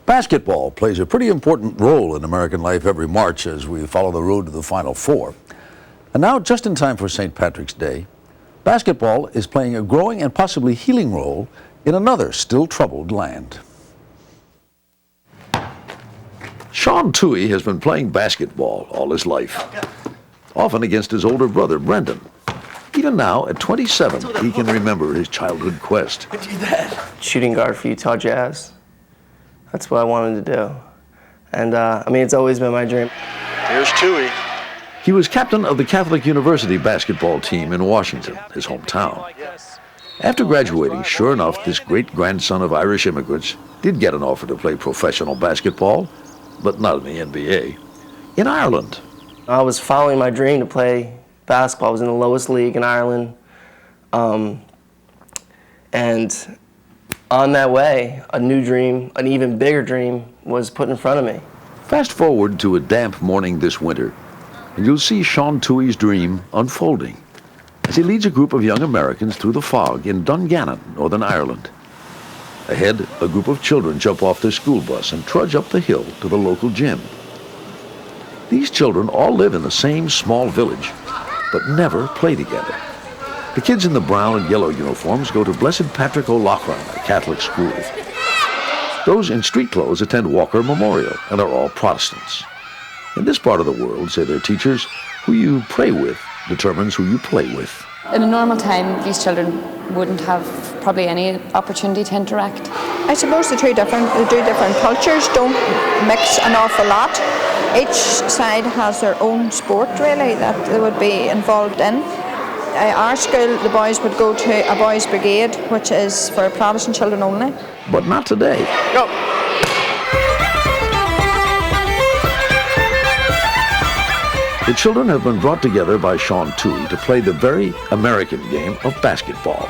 Basketball plays a pretty important role in American life every March as we follow the road to the Final Four. And now, just in time for St. Patrick's Day, basketball is playing a growing and possibly healing role in another still troubled land. Sean Toohey has been playing basketball all his life, often against his older brother, Brendan. Even now, at 27, he can remember his childhood quest. Shooting guard for Utah Jazz. That's what I wanted to do. And it's always been my dream. Here's Toohey. He was captain of the Catholic University basketball team in Washington, his hometown. After graduating, sure enough, this great-grandson of Irish immigrants did get an offer to play professional basketball, but not in the NBA, in Ireland. I was following my dream to play basketball. I was in the lowest league in Ireland. And on that way, a new dream, an even bigger dream, was put in front of me. Fast forward to a damp morning this winter, and you'll see Sean Toohey's dream unfolding as he leads a group of young Americans through the fog in Dungannon, Northern Ireland. Ahead, a group of children jump off their school bus and trudge up the hill to the local gym. These children all live in the same small village, but never play together. The kids in the brown and yellow uniforms go to Blessed Patrick O'Loughlin, a Catholic school. Those in street clothes attend Walker Memorial and are all Protestants. In this part of the world, say their teachers, who you pray with determines who you play with. In a normal time, these children wouldn't have probably any opportunity to interact. I suppose the two different cultures don't mix an awful lot. Each side has their own sport, really, that they would be involved in. Our school, the boys would go to a boys' brigade, which is for Protestant children only. But not today. Go! The children have been brought together by Sean Toohey to play the very American game of basketball.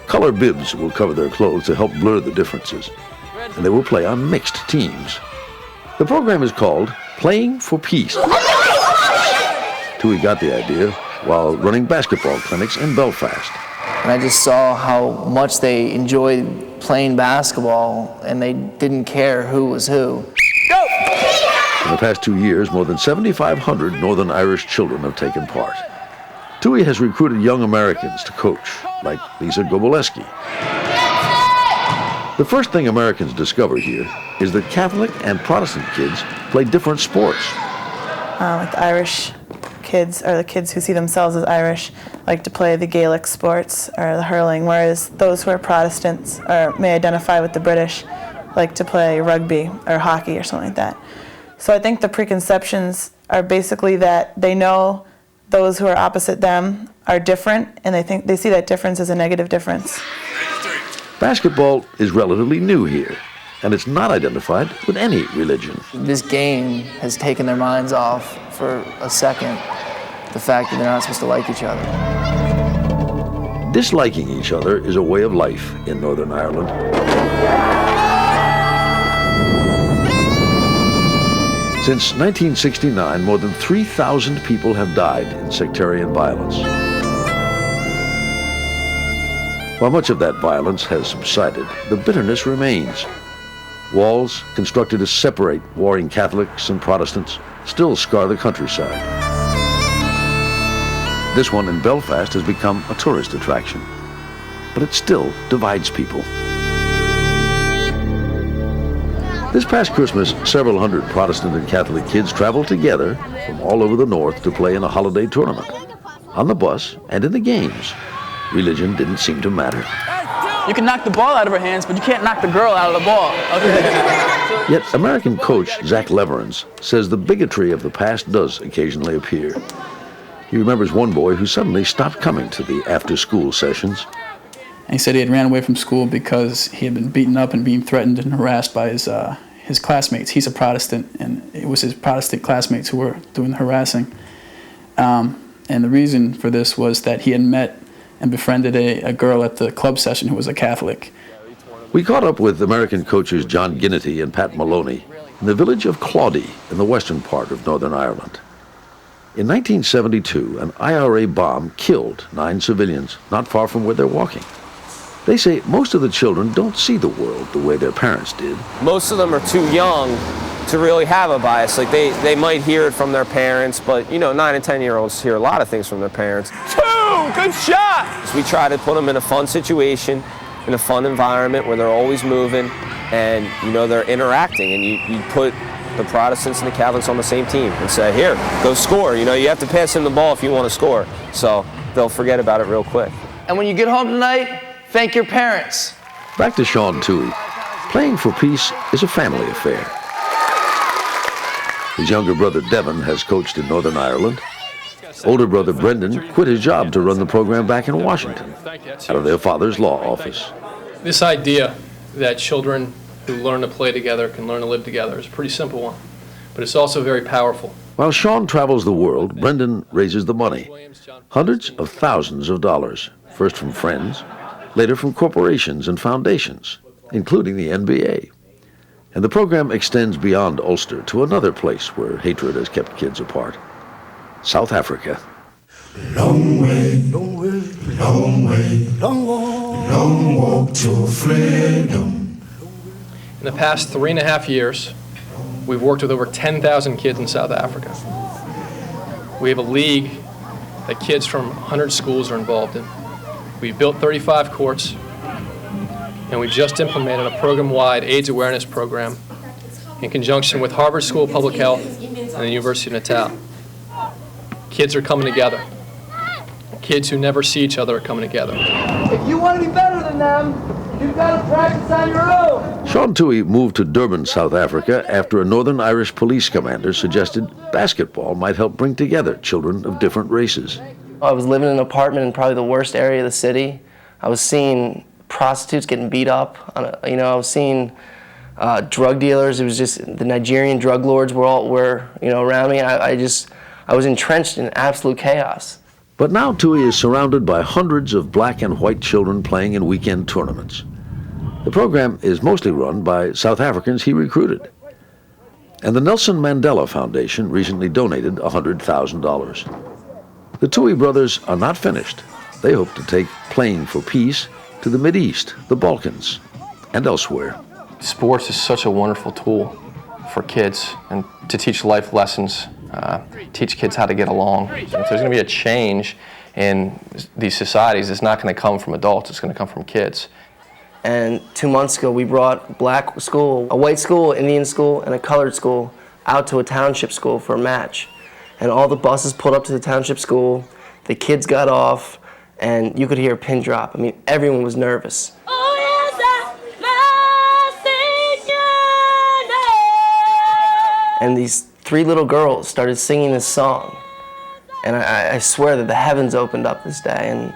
Color bibs will cover their clothes to help blur the differences, and they will play on mixed teams. The program is called Playing for Peace. Toohey got the idea while running basketball clinics in Belfast. And I just saw how much they enjoyed playing basketball, and they didn't care who was who. Go! In the past 2 years, more than 7,500 Northern Irish children have taken part. Toohey has recruited young Americans to coach, like Lisa Goboleski. The first thing Americans discover here is that Catholic and Protestant kids play different sports. Like the Irish kids, or the kids who see themselves as Irish, like to play the Gaelic sports or the hurling, whereas those who are Protestants or may identify with the British like to play rugby or hockey or something like that. So I think the preconceptions are basically that they know those who are opposite them are different, and they see that difference as a negative difference. Basketball is relatively new here, and it's not identified with any religion. This game has taken their minds off for a second, the fact that they're not supposed to like each other. Disliking each other is a way of life in Northern Ireland. Since 1969, more than 3,000 people have died in sectarian violence. While much of that violence has subsided, the bitterness remains. Walls constructed to separate warring Catholics and Protestants still scar the countryside. This one in Belfast has become a tourist attraction, but it still divides people. This past Christmas, several hundred Protestant and Catholic kids traveled together from all over the north to play in a holiday tournament. On the bus and in the games, religion didn't seem to matter. You can knock the ball out of her hands, but you can't knock the girl out of the ball. Okay. Yet American coach Zach Leverins says the bigotry of the past does occasionally appear. He remembers one boy who suddenly stopped coming to the after-school sessions. And he said he had ran away from school because he had been beaten up and being threatened and harassed by his classmates. He's a Protestant, and it was his Protestant classmates who were doing the harassing. And the reason for this was that he had met and befriended a girl at the club session who was a Catholic. We caught up with American coaches John Ginnity and Pat Maloney in the village of Claudy in the western part of Northern Ireland. In 1972, an IRA bomb killed 9 civilians not far from where they're walking. They say most of the children don't see the world the way their parents did. Most of them are too young to really have a bias. Like they might hear it from their parents, but 9 and 10-year-olds hear a lot of things from their parents. Good shot! So we try to put them in a fun situation, in a fun environment where they're always moving and they're interacting, and you put the Protestants and the Catholics on the same team and say, here, go score. You have to pass him the ball if you want to score. So they'll forget about it real quick. And when you get home tonight, thank your parents. Back to Sean Toohey. Playing for peace is a family affair. His younger brother Devon has coached in Northern Ireland. Older brother Brendan quit his job to run the program back in Washington, out of their father's law office. This idea that children who learn to play together can learn to live together is a pretty simple one, but it's also very powerful. While Sean travels the world, Brendan raises the money. Hundreds of thousands of dollars, first from friends, later from corporations and foundations, including the NBA. And the program extends beyond Ulster to another place where hatred has kept kids apart. South Africa. Long way, long way, long way, long walk to freedom. In the past 3.5 years, we've worked with over 10,000 kids in South Africa. We have a league that kids from 100 schools are involved in. We've built 35 courts, and we've just implemented a program-wide AIDS awareness program in conjunction with Harvard School of Public Health and the University of Natal. Kids are coming together. Kids who never see each other are coming together. If you want to be better than them, you've got to practice on your own. Sean Toohey moved to Durban, South Africa, after a Northern Irish police commander suggested basketball might help bring together children of different races. I was living in an apartment in probably the worst area of the city. I was seeing prostitutes getting beat up. I was seeing drug dealers. It was just the Nigerian drug lords were around me. I was entrenched in absolute chaos. But now Toohey is surrounded by hundreds of black and white children playing in weekend tournaments. The program is mostly run by South Africans he recruited. And the Nelson Mandela Foundation recently donated $100,000. The Toohey brothers are not finished. They hope to take playing for peace to the Mideast, the Balkans, and elsewhere. Sports is such a wonderful tool for kids and to teach life lessons, teach kids how to get along. If there's going to be a change in these societies, it's not going to come from adults, it's going to come from kids. And 2 months ago, we brought a black school, a white school, Indian school, and a colored school out to a township school for a match. And all the buses pulled up to the township school, the kids got off, and you could hear a pin drop. I mean, everyone was nervous. And these 3 little girls started singing this song. And I swear that the heavens opened up this day. And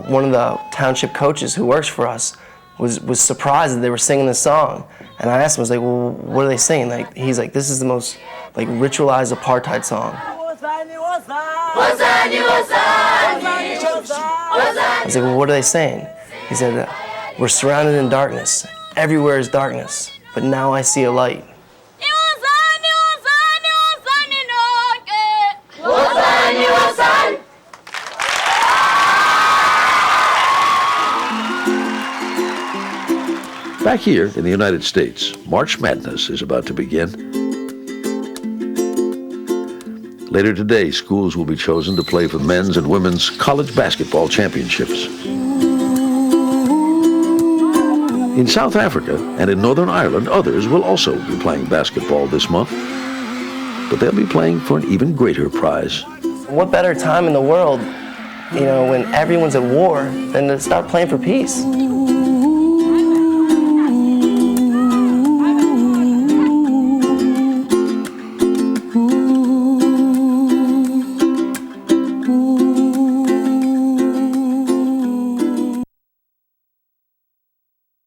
one of the township coaches who works for us was surprised that they were singing this song. And I asked him, I was like, well, what are they singing? He's like, this is the most ritualized apartheid song. I was like, well, what are they saying? He said, we're surrounded in darkness. Everywhere is darkness, but now I see a light. Back here in the United States, March Madness is about to begin. Later today, schools will be chosen to play for men's and women's college basketball championships. In South Africa and in Northern Ireland, others will also be playing basketball this month. But they'll be playing for an even greater prize. What better time in the world, when everyone's at war, than to start playing for peace?